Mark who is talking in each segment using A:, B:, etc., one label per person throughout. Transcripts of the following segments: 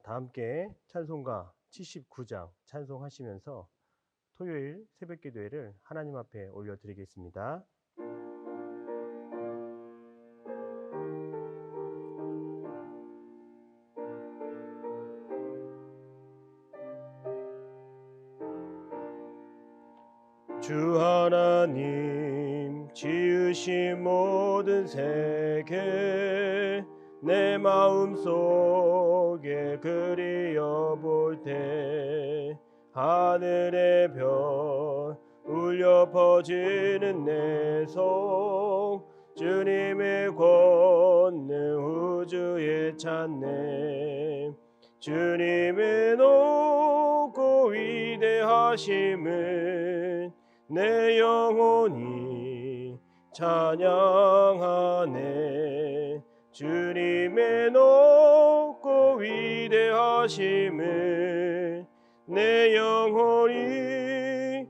A: 다 함께 찬송가 79장 찬송하시면서 토요일 새벽기도회를 하나님 앞에 올려드리겠습니다. 주 하나님 지으신 모든 세계 내 마음속에 그리어볼 때 하늘의 별 울려 퍼지는 내 속 주님의 권능 우주에 찾네. 주님의 높고 위대하심을 내 영혼이 찬양하네. 주님의 높고 위대하심을 내 영혼이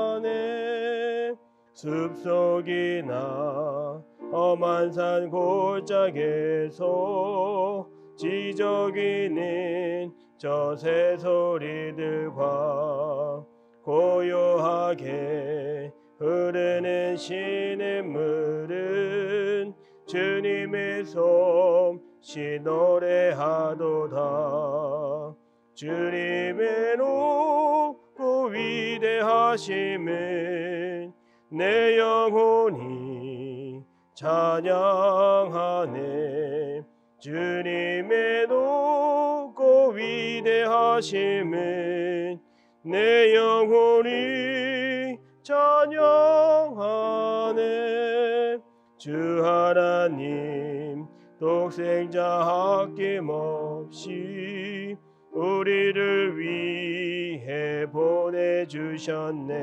A: 찬양하네. 숲속이나 험한 산 골짜기에서 지저귀는 저 새소리들과 고요하게 흐르는 시냇물은 주님의 솜씨 노래하도다. 주님의 높고 위대하심을 내 영혼이 찬양하네. 주님의 높고 위대하심을 내 영혼이 찬양하네. 주 하나님 독생자 아낌없이 우리를 위해 보내주셨네.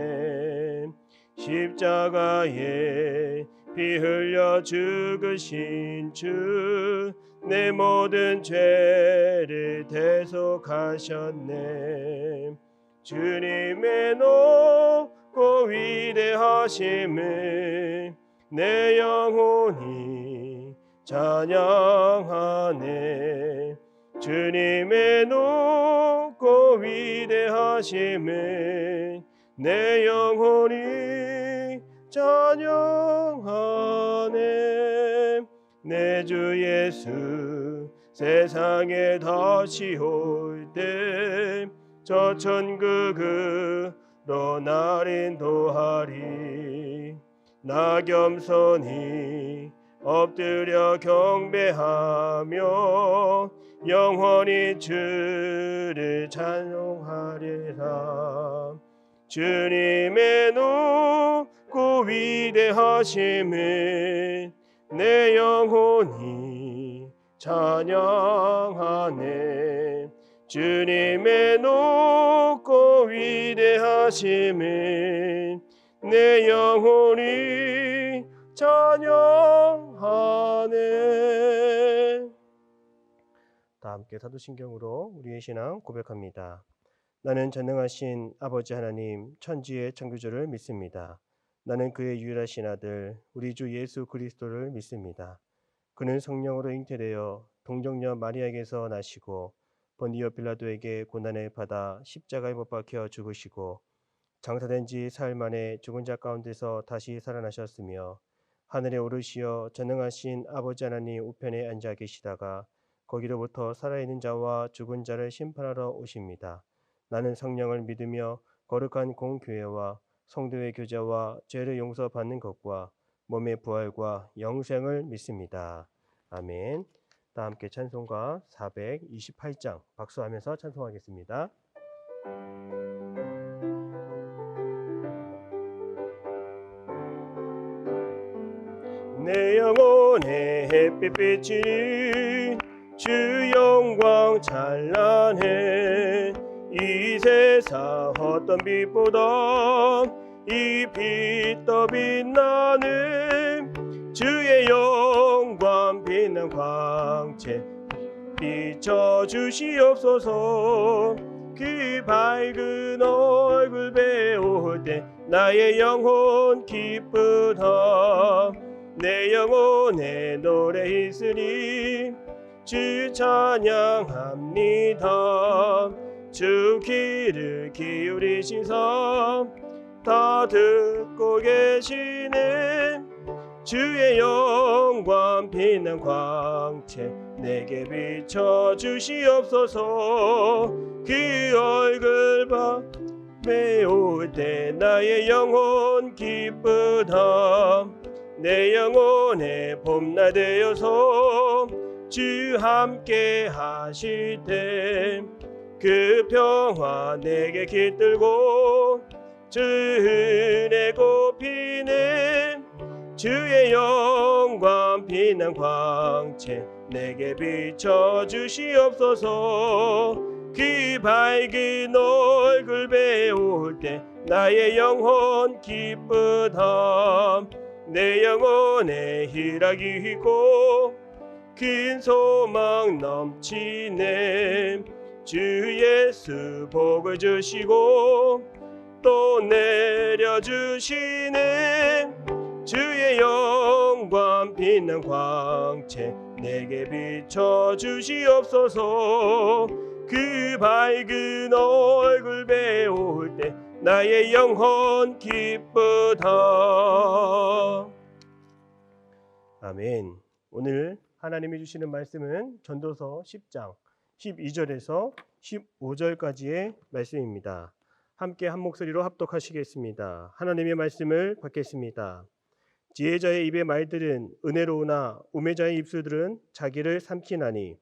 A: 십자가에 피 흘려 죽으신 주 내 모든 죄를 대속하셨네. 주님의 높고 위대하심을 내 영혼이 찬양하네. 주님의 높고 위대하심을 내 영혼이 찬양하네. 내 주 예수 세상에 다시 올 때 저 천국으로 날 인도하리. 나 겸손히 엎드려 경배하며 영원히 주를 찬송하리라. 주님의 높고 위대하심을 내 영혼이 찬양하네. 주님의 높고 위대하심을 내 영혼이 찬양하네. 다 함께 사도신경으로 우리의 신앙 고백합니다. 나는 전능하신 아버지 하나님 천지의 창조주를 믿습니다. 나는 그의 유일하신 아들 우리 주 예수 그리스도를 믿습니다. 그는 성령으로 잉태되어 동정녀 마리아에게서 나시고 본디오 빌라도에게 고난을 받아 십자가에 못 박혀 죽으시고 장사된 지 사흘 만에 죽은 자 가운데서 다시 살아나셨으며 하늘에 오르시어 전능하신 아버지 하나님 우편에 앉아 계시다가 거기로부터 살아있는 자와 죽은 자를 심판하러 오십니다. 나는 성령을 믿으며 거룩한 공교회와 성도의 교제와 죄를 용서받는 것과 몸의 부활과 영생을 믿습니다. 아멘. 다 함께 찬송가 428장 박수하면서 찬송하겠습니다. 내 영혼의 햇빛 비치니 주 영광 찬란해. 이 세상 어떤 빛보다 이 빛 더 빛나는 주의 영광 빛난 광채 비춰주시옵소서. 그 밝은 얼굴 배울 때 나의 영혼 기쁘다. 내 영혼의 노래 있으니 주 찬양합니다. 주 귀를 기울이시사 다 듣고 계시네. 주의 영광 빛난 광채 내게 비춰 주시옵소서. 그 얼굴 매올 때 나의 영혼 기쁘다. 내 영혼의 봄날 되어서 주 함께 하실 때 그 평화 내게 깃들고 주 은혜 곱이네. 주의 영광 빛난 광채 내게 비춰 주시옵소서. 그 밝은 얼굴 배울 때 나의 영혼 기쁘다. 내 영혼에 희락이 있고 큰 소망 넘치네. 주 예수 복을 주시고 또 내려주시네. 주의 영광 빛난 광채 내게 비춰 주시옵소서. 그 밝은 얼굴 배울 때 나의 영혼 기쁘다. 아멘. 오늘 하나님이 주시는 말씀은 전도서 10장 12절에서 15절까지의 말씀입니다. 함께 한 목소리로 합독하시겠습니다. 하나님의 말씀을 받겠습니다. 지혜자의 입의 말들은 은혜로우나 우매자의 입술들은 자기를 삼키나니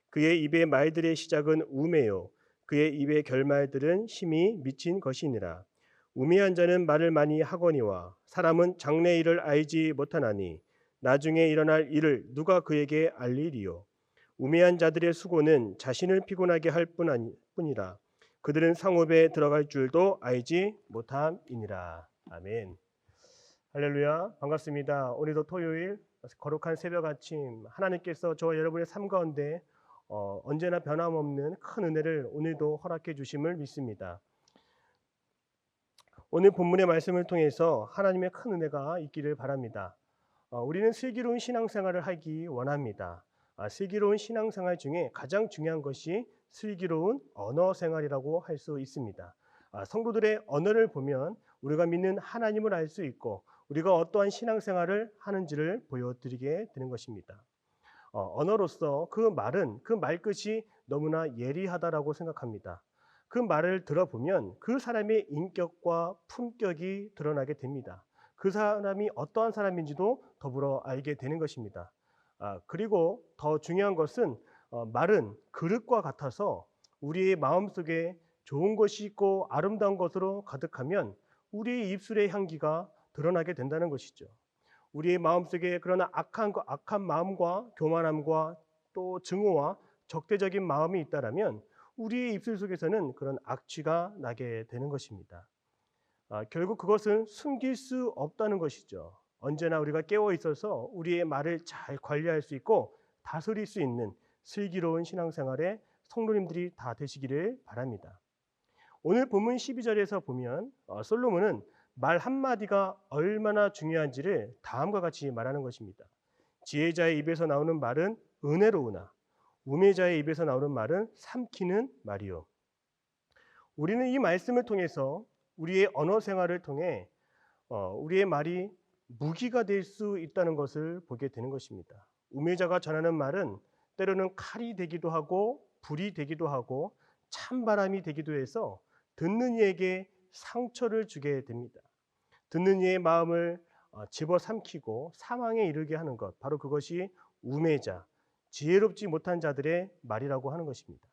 A: 그의 입의 말들의 시작은 우매요 그의 입의 결말들은 심히 미친 것이니라. 우매한 자는 말을 많이 하거니와 사람은 장래 일을 알지 못하나니 나중에 일어날 일을 누가 그에게 알리리요. 우매한 자들의 수고는 자신을 피곤하게 할 뿐이라. 그들은 상업에 들어갈 줄도 알지 못함이니라. 아멘. 할렐루야. 반갑습니다. 오늘도 토요일 거룩한 새벽 아침 하나님께서 저와 여러분의 삶 가운데 언제나 변함없는 큰 은혜를 오늘도 허락해 주심을 믿습니다. 오늘 본문의 말씀을 통해서 하나님의 큰 은혜가 있기를 바랍니다. 우리는 슬기로운 신앙생활을 하기 원합니다. 슬기로운 신앙생활 중에 가장 중요한 것이 슬기로운 언어 생활이라고 할 수 있습니다. 성도들의 언어를 보면 우리가 믿는 하나님을 알 수 있고 우리가 어떠한 신앙생활을 하는지를 보여드리게 되는 것입니다. 언어로서 그 말은 그 말끝이 너무나 예리하다라고 생각합니다. 그 말을 들어보면 그 사람의 인격과 품격이 드러나게 됩니다. 그 사람이 어떠한 사람인지도 더불어 알게 되는 것입니다. 그리고 더 중요한 것은 말은 그릇과 같아서 우리의 마음속에 좋은 것이 있고 아름다운 것으로 가득하면 우리의 입술의 향기가 드러나게 된다는 것이죠. 우리의 마음속에 그러나 악한 마음과 교만함과 또 증오와 적대적인 마음이 있다라면 우리의 입술 속에서는 그런 악취가 나게 되는 것입니다. 결국 그것은 숨길 수 없다는 것이죠. 언제나 우리가 깨어 있어서 우리의 말을 잘 관리할 수 있고 다스릴 수 있는 슬기로운 신앙생활의 성도님들이 다 되시기를 바랍니다. 오늘 본문 12절에서 보면 솔로몬은 말 한마디가 얼마나 중요한지를 다음과 같이 말하는 것입니다. 지혜자의 입에서 나오는 말은 은혜로우나 우매자의 입에서 나오는 말은 삼키는 말이요. 우리는 이 말씀을 통해서 우리의 언어 생활을 통해 우리의 말이 무기가 될 수 있다는 것을 보게 되는 것입니다. 우매자가 전하는 말은 때로는 칼이 되기도 하고 불이 되기도 하고 찬바람이 되기도 해서 듣는 이에게 상처를 주게 됩니다. 듣는 이의 마음을 집어삼키고 사망에 이르게 하는 것, 바로 그것이 우매자, 지혜롭지 못한 자들의 말이라고 하는 것입니다.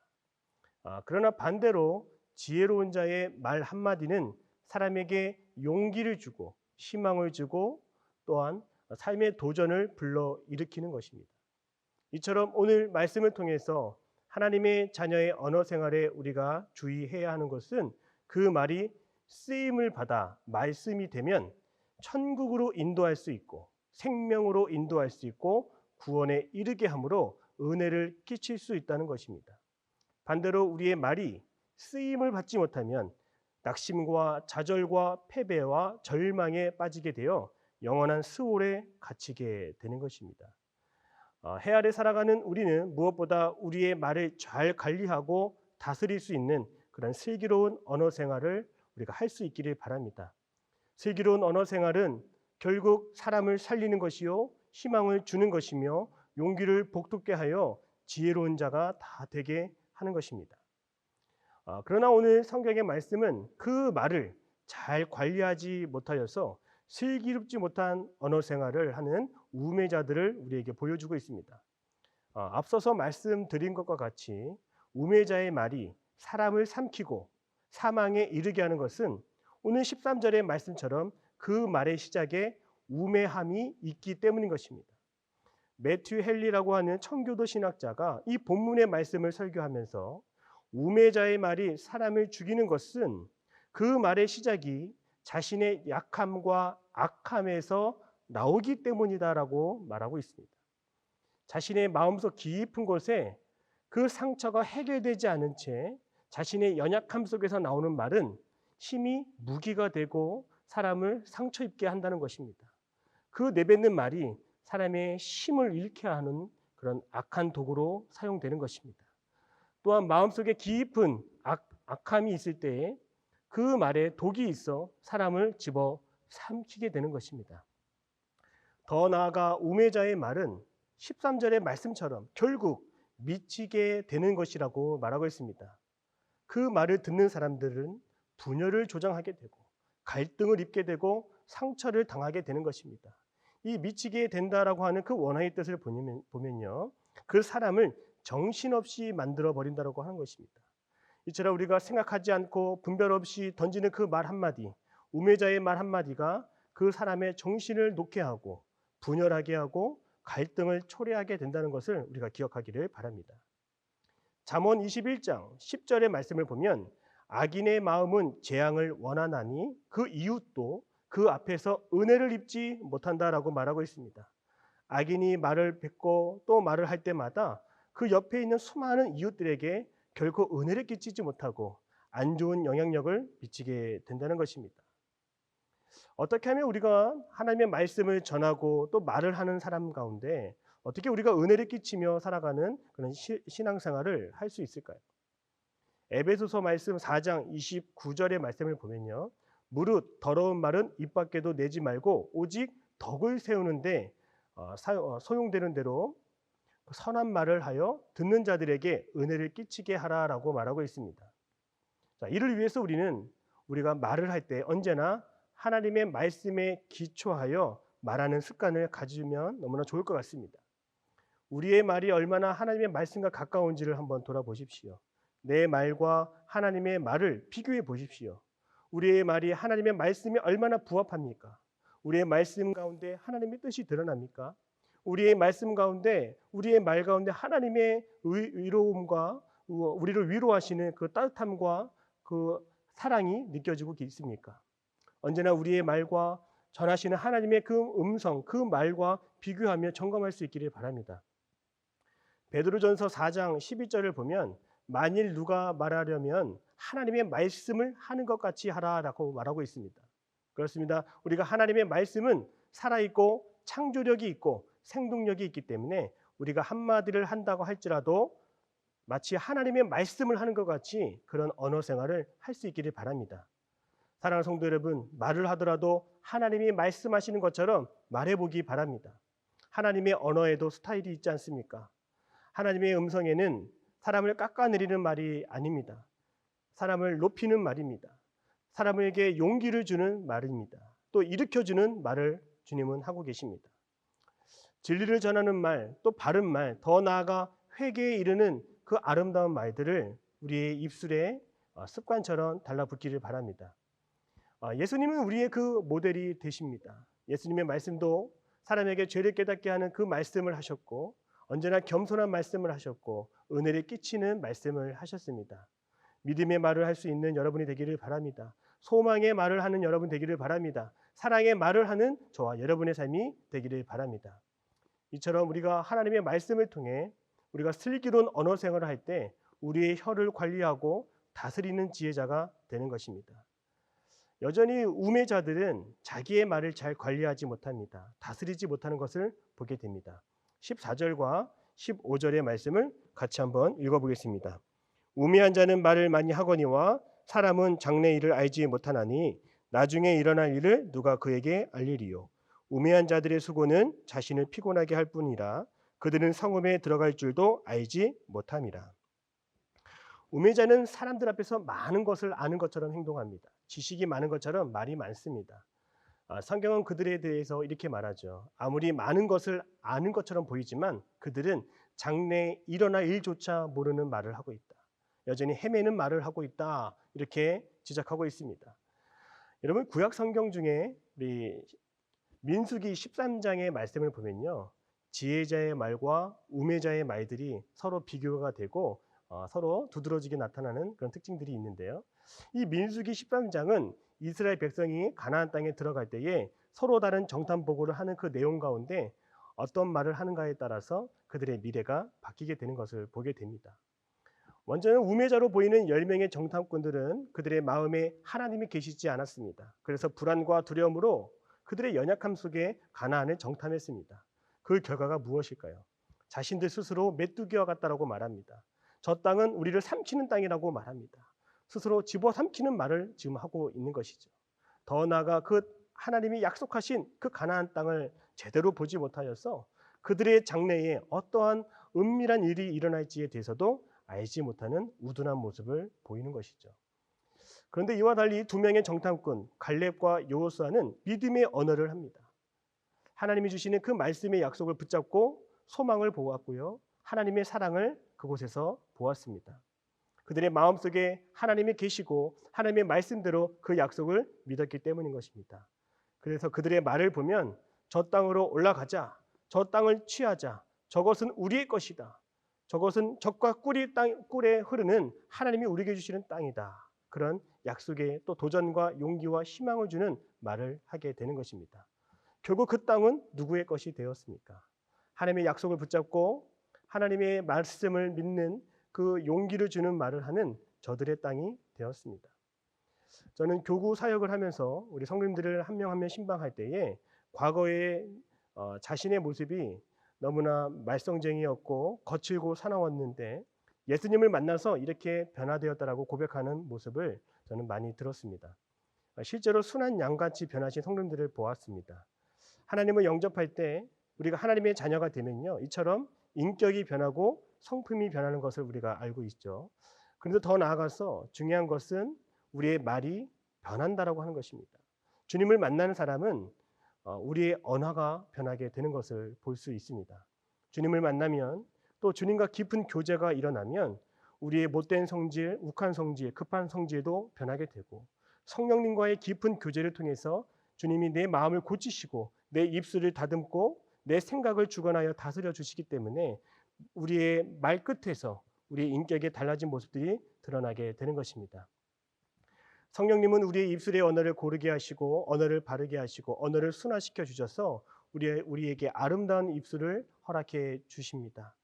A: 그러나 반대로 지혜로운 자의 말 한마디는 사람에게 용기를 주고 희망을 주고 또한 삶의 도전을 불러일으키는 것입니다. 이처럼 오늘 말씀을 통해서 하나님의 자녀의 언어 생활에 우리가 주의해야 하는 것은 그 말이 쓰임을 받아 말씀이 되면 천국으로 인도할 수 있고 생명으로 인도할 수 있고 구원에 이르게 함으로 은혜를 끼칠 수 있다는 것입니다. 반대로 우리의 말이 쓰임을 받지 못하면 낙심과 좌절과 패배와 절망에 빠지게 되어 영원한 수월에 갇히게 되는 것입니다. 해 아래 살아가는 우리는 무엇보다 우리의 말을 잘 관리하고 다스릴 수 있는 그런 슬기로운 언어 생활을 우리가 할 수 있기를 바랍니다. 슬기로운 언어 생활은 결국 사람을 살리는 것이요 희망을 주는 것이며 용기를 북돋게 하여 지혜로운 자가 다 되게 하는 것입니다. 그러나 오늘 성경의 말씀은 그 말을 잘 관리하지 못하여서 슬기롭지 못한 언어 생활을 하는 우매자들을 우리에게 보여주고 있습니다. 앞서서 말씀드린 것과 같이 우매자의 말이 사람을 삼키고 사망에 이르게 하는 것은 오늘 13절의 말씀처럼 그 말의 시작에 우매함이 있기 때문인 것입니다. 매튜 헨리라고 하는 청교도 신학자가 이 본문의 말씀을 설교하면서 우매자의 말이 사람을 죽이는 것은 그 말의 시작이 자신의 약함과 악함에서 나오기 때문이다라고 말하고 있습니다. 자신의 마음속 깊은 곳에 그 상처가 해결되지 않은 채 자신의 연약함 속에서 나오는 말은 힘이 무기가 되고 사람을 상처 입게 한다는 것입니다. 그 내뱉는 말이 사람의 힘을 잃게 하는 그런 악한 도구로 사용되는 것입니다. 또한 마음속에 깊은 악함이 있을 때에 그 말에 독이 있어 사람을 집어 삼키게 되는 것입니다. 더 나아가 우매자의 말은 13절의 말씀처럼 결국 미치게 되는 것이라고 말하고 있습니다. 그 말을 듣는 사람들은 분열을 조장하게 되고 갈등을 입게 되고 상처를 당하게 되는 것입니다. 이 미치게 된다라고 하는 그 원어의 뜻을 보면요, 그 사람을 정신없이 만들어 버린다라고 하는 것입니다. 이처럼 우리가 생각하지 않고 분별 없이 던지는 그 말 한마디, 우매자의 말 한마디가 그 사람의 정신을 놓게 하고 분열하게 하고 갈등을 초래하게 된다는 것을 우리가 기억하기를 바랍니다. 잠언 21장 10절의 말씀을 보면 악인의 마음은 재앙을 원하나니 그 이웃도 그 앞에서 은혜를 입지 못한다라고 말하고 있습니다. 악인이 말을 뱉고 또 말을 할 때마다 그 옆에 있는 수많은 이웃들에게 결코 은혜를 끼치지 못하고 안 좋은 영향력을 미치게 된다는 것입니다. 어떻게 하면 우리가 하나님의 말씀을 전하고 또 말을 하는 사람 가운데 어떻게 우리가 은혜를 끼치며 살아가는 그런 신앙생활을 할 수 있을까요? 에베소서 말씀 4장 29절의 말씀을 보면요, 무릇 더러운 말은 입 밖에도 내지 말고 오직 덕을 세우는데 소용되는 대로 선한 말을 하여 듣는 자들에게 은혜를 끼치게 하라라고 말하고 있습니다. 자, 이를 위해서 우리가 말을 할 때 언제나 하나님의 말씀에 기초하여 말하는 습관을 가지면 너무나 좋을 것 같습니다. 우리의 말이 얼마나 하나님의 말씀과 가까운지를 한번 돌아보십시오. 내 말과 하나님의 말을 비교해 보십시오. 우리의 말이 하나님의 말씀에 얼마나 부합합니까? 우리의 말씀 가운데 하나님의 뜻이 드러납니까? 우리의 말씀 가운데, 우리의 말 가운데 하나님의 위로움과 우리를 위로하시는 그 따뜻함과 그 사랑이 느껴지고 있습니까? 언제나 우리의 말과 전하시는 하나님의 그 음성, 그 말과 비교하며 점검할 수 있기를 바랍니다. 베드로전서 4장 12절을 보면 만일 누가 말하려면 하나님의 말씀을 하는 것 같이 하라라고 말하고 있습니다. 그렇습니다. 우리가 하나님의 말씀은 살아있고 창조력이 있고 생동력이 있기 때문에 우리가 한마디를 한다고 할지라도 마치 하나님의 말씀을 하는 것 같이 그런 언어 생활을 할 수 있기를 바랍니다. 사랑하는 성도 여러분, 말을 하더라도 하나님이 말씀하시는 것처럼 말해보기 바랍니다. 하나님의 언어에도 스타일이 있지 않습니까? 하나님의 음성에는 사람을 깎아내리는 말이 아닙니다. 사람을 높이는 말입니다. 사람에게 용기를 주는 말입니다. 또 일으켜주는 말을 주님은 하고 계십니다. 진리를 전하는 말, 또 바른 말, 더 나아가 회개에 이르는 그 아름다운 말들을 우리의 입술에 습관처럼 달라붙기를 바랍니다. 예수님은 우리의 그 모델이 되십니다. 예수님의 말씀도 사람에게 죄를 깨닫게 하는 그 말씀을 하셨고 언제나 겸손한 말씀을 하셨고 은혜를 끼치는 말씀을 하셨습니다. 믿음의 말을 할 수 있는 여러분이 되기를 바랍니다. 소망의 말을 하는 여러분 되기를 바랍니다. 사랑의 말을 하는 저와 여러분의 삶이 되기를 바랍니다. 이처럼 우리가 하나님의 말씀을 통해 우리가 슬기로운 언어 생활을 할 때 우리의 혀를 관리하고 다스리는 지혜자가 되는 것입니다. 여전히 우매자들은 자기의 말을 잘 관리하지 못합니다. 다스리지 못하는 것을 보게 됩니다. 14절과 15절의 말씀을 같이 한번 읽어보겠습니다. 우매한 자는 말을 많이 하거니와 사람은 장래 일을 알지 못하나니 나중에 일어날 일을 누가 그에게 알리리요. 우매한 자들의 수고는 자신을 피곤하게 할 뿐이라 그들은 성읍에 들어갈 줄도 알지 못함이라. 우매자는 사람들 앞에서 많은 것을 아는 것처럼 행동합니다. 지식이 많은 것처럼 말이 많습니다. 성경은 그들에 대해서 이렇게 말하죠. 아무리 많은 것을 아는 것처럼 보이지만 그들은 장래에 일어날 일조차 모르는 말을 하고 있다. 여전히 헤매는 말을 하고 있다. 이렇게 지적하고 있습니다. 여러분, 구약 성경 중에 우리 민수기 13장의 말씀을 보면요, 지혜자의 말과 우매자의 말들이 서로 비교가 되고 서로 두드러지게 나타나는 그런 특징들이 있는데요. 이 민수기 13장은 이스라엘 백성이 가나안 땅에 들어갈 때에 서로 다른 정탐 보고를 하는 그 내용 가운데 어떤 말을 하는가에 따라서 그들의 미래가 바뀌게 되는 것을 보게 됩니다. 먼저는 우매자로 보이는 10명의 정탐꾼들은 그들의 마음에 하나님이 계시지 않았습니다. 그래서 불안과 두려움으로 그들의 연약함 속에 가나안을 정탐했습니다. 그 결과가 무엇일까요? 자신들 스스로 메뚜기와 같다라고 말합니다. 저 땅은 우리를 삼키는 땅이라고 말합니다. 스스로 집어삼키는 말을 지금 하고 있는 것이죠. 더 나아가 그 하나님이 약속하신 그 가나안 땅을 제대로 보지 못하여서 그들의 장래에 어떠한 은밀한 일이 일어날지에 대해서도 알지 못하는 우둔한 모습을 보이는 것이죠. 그런데 이와 달리 두 명의 정탐꾼 갈렙과 여호수아는 믿음의 언어를 합니다. 하나님이 주시는 그 말씀의 약속을 붙잡고 소망을 보았고요, 하나님의 사랑을 그곳에서 보았습니다. 그들의 마음속에 하나님이 계시고 하나님의 말씀대로 그 약속을 믿었기 때문인 것입니다. 그래서 그들의 말을 보면 저 땅으로 올라가자, 저 땅을 취하자, 저것은 우리의 것이다, 저것은 적과 꿀에 흐르는 하나님이 우리에게 주시는 땅이다, 그런 약속에 또 도전과 용기와 희망을 주는 말을 하게 되는 것입니다. 결국 그 땅은 누구의 것이 되었습니까? 하나님의 약속을 붙잡고 하나님의 말씀을 믿는 그 용기를 주는 말을 하는 저들의 땅이 되었습니다. 저는 교구 사역을 하면서 우리 성도님들을 한 명 한 명 신방할 때에 과거에 자신의 모습이 너무나 말썽쟁이였고 거칠고 사나웠는데 예수님을 만나서 이렇게 변화되었다라고 고백하는 모습을 저는 많이 들었습니다. 실제로 순한 양같이 변하신 성도님들을 보았습니다. 하나님을 영접할 때 우리가 하나님의 자녀가 되면요, 이처럼 인격이 변하고 성품이 변하는 것을 우리가 알고 있죠. 그런데 더 나아가서 중요한 것은 우리의 말이 변한다라고 하는 것입니다. 주님을 만나는 사람은 우리의 언어가 변하게 되는 것을 볼 수 있습니다. 주님을 만나면 또 주님과 깊은 교제가 일어나면 우리의 못된 성질, 욱한 성질, 급한 성질도 변하게 되고 성령님과의 깊은 교제를 통해서 주님이 내 마음을 고치시고 내 입술을 다듬고 내 생각을 주관하여 다스려 주시기 때문에 우리의 말끝에서 우리의 인격에 달라진 모습들이 드러나게 되는 것입니다. 성령님은 우리의 입술의 언어를 고르게 하시고 언어를 바르게 하시고 언어를 순화시켜 주셔서 우리에게 아름다운 입술을 허락해 주십니다.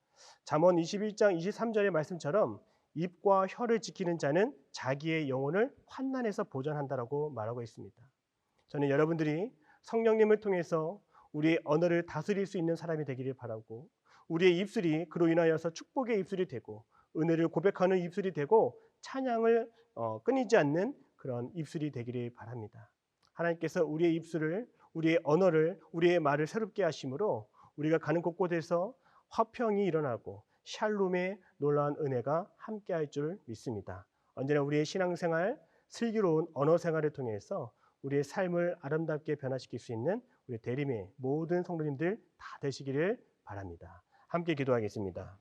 A: 잠언 21장 23절의 말씀처럼 입과 혀를 지키는 자는 자기의 영혼을 환난에서 보전한다라고 말하고 있습니다. 저는 여러분들이 성령님을 통해서 우리의 언어를 다스릴 수 있는 사람이 되기를 바라고 우리의 입술이 그로 인하여서 축복의 입술이 되고 은혜를 고백하는 입술이 되고 찬양을 끊이지 않는 그런 입술이 되기를 바랍니다. 하나님께서 우리의 입술을, 우리의 언어를, 우리의 말을 새롭게 하심으로 우리가 가는 곳곳에서 화평이 일어나고 샬롬의 놀라운 은혜가 함께할 줄 믿습니다. 언제나 우리의 신앙생활, 슬기로운 언어 생활을 통해서 우리의 삶을 아름답게 변화시킬 수 있는 우리 대림의 모든 성도님들 다 되시기를 바랍니다. 함께 기도하겠습니다.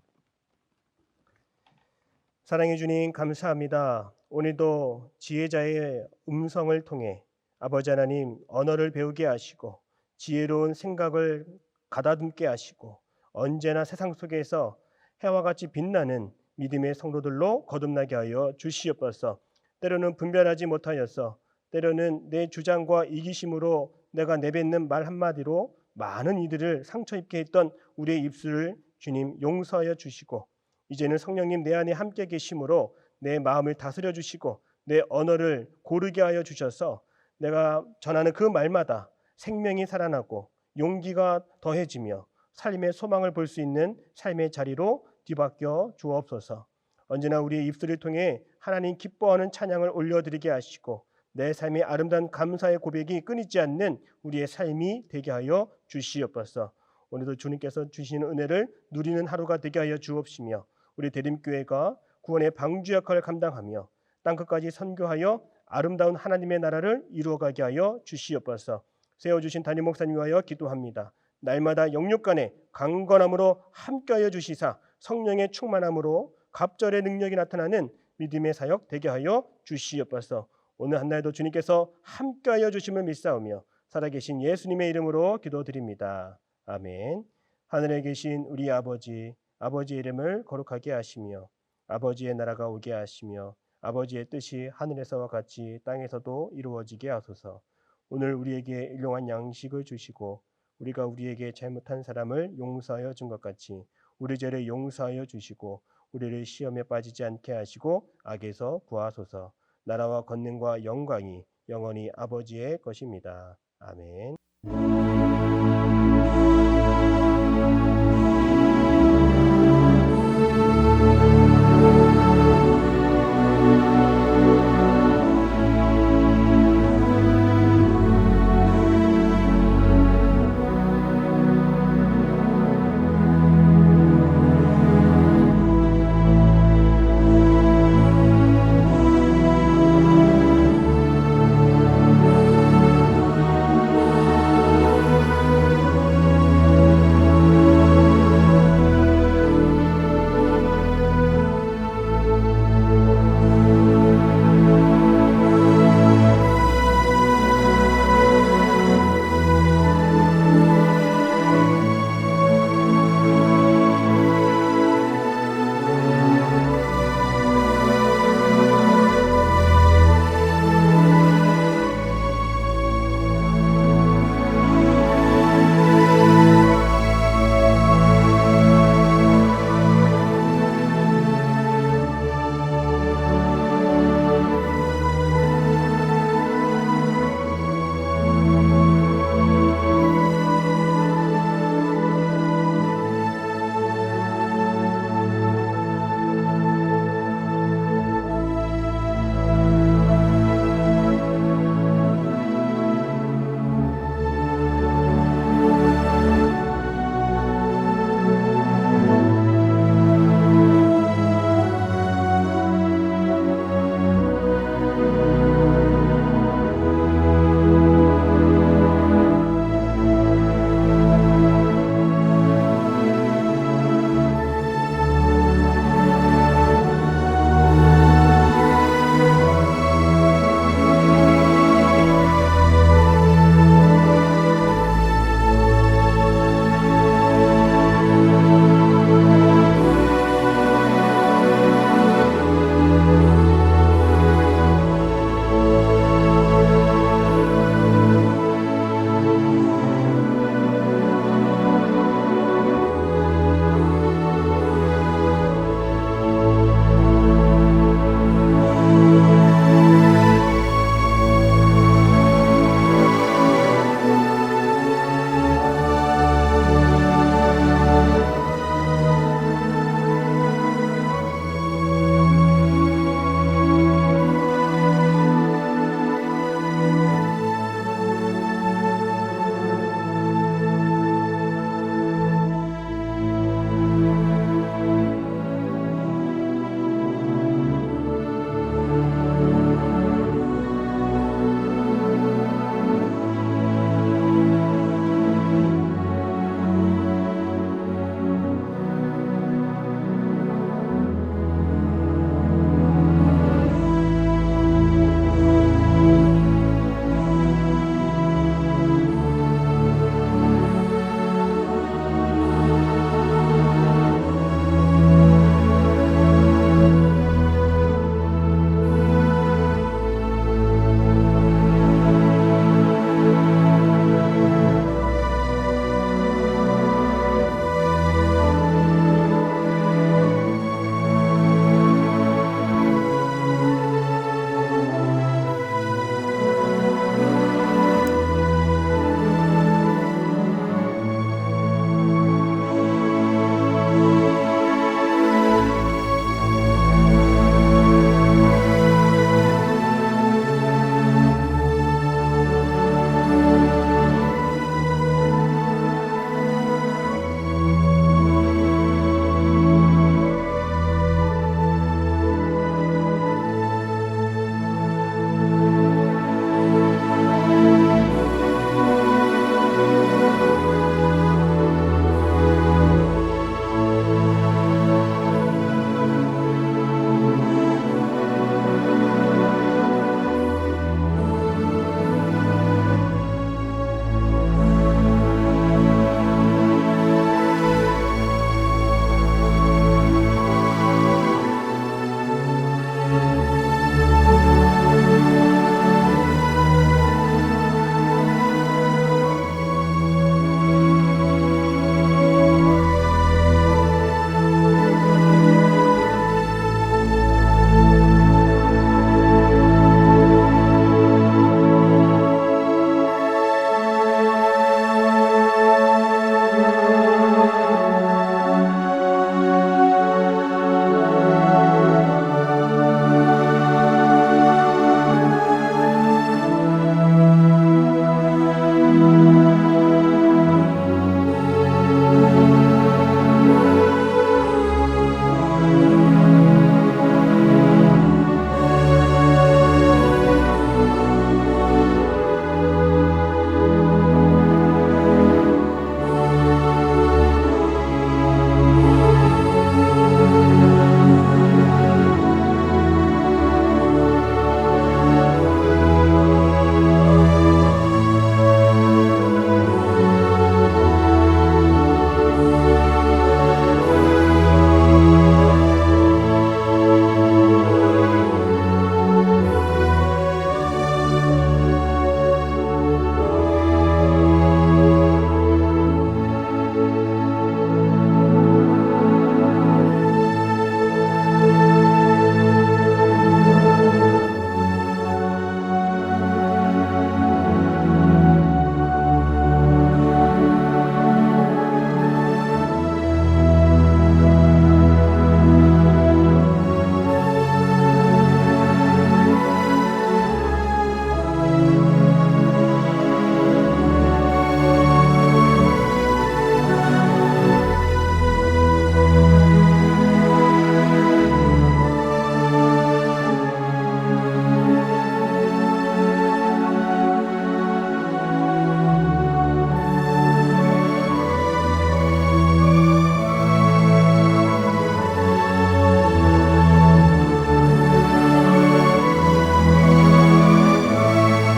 A: 사랑해 주님, 감사합니다. 오늘도 지혜자의 음성을 통해 아버지 하나님 언어를 배우게 하시고 지혜로운 생각을 가다듬게 하시고 언제나 세상 속에서 해와 같이 빛나는 믿음의 성도들로 거듭나게 하여 주시옵소서. 때로는 분별하지 못하여서 때로는 내 주장과 이기심으로 내가 내뱉는 말 한마디로 많은 이들을 상처 입게 했던 우리의 입술을 주님 용서하여 주시고 이제는 성령님 내 안에 함께 계심으로 내 마음을 다스려 주시고 내 언어를 고르게 하여 주셔서 내가 전하는 그 말마다 생명이 살아나고 용기가 더해지며 삶의 소망을 볼 수 있는 삶의 자리로 뒤바뀌어 주옵소서. 언제나 우리의 입술을 통해 하나님 기뻐하는 찬양을 올려드리게 하시고 내 삶의 아름다운 감사의 고백이 끊이지 않는 우리의 삶이 되게 하여 주시옵소서. 오늘도 주님께서 주시는 은혜를 누리는 하루가 되게 하여 주옵시며 우리 대림교회가 구원의 방주 역할을 감당하며 땅끝까지 선교하여 아름다운 하나님의 나라를 이루어가게 하여 주시옵소서. 세워주신 담임 목사님 위하여 기도합니다. 날마다 영육간에 강건함으로 함께하여 주시사 성령의 충만함으로 갑절의 능력이 나타나는 믿음의 사역 되게 하여 주시옵소서. 오늘 한 날도 주님께서 함께하여 주심을 믿사오며 살아계신 예수님의 이름으로 기도드립니다. 아멘. 하늘에 계신 우리 아버지, 아버지의 이름을 거룩하게 하시며 아버지의 나라가 오게 하시며 아버지의 뜻이 하늘에서와 같이 땅에서도 이루어지게 하소서. 오늘 우리에게 일용할 양식을 주시고 우리가 우리에게 잘못한 사람을 용서하여 준 것 같이 우리 죄를 용서하여 주시고 우리를 시험에 빠지지 않게 하시고 악에서 구하소서. 나라와 권능과 영광이 영원히 아버지의 것입니다. 아멘.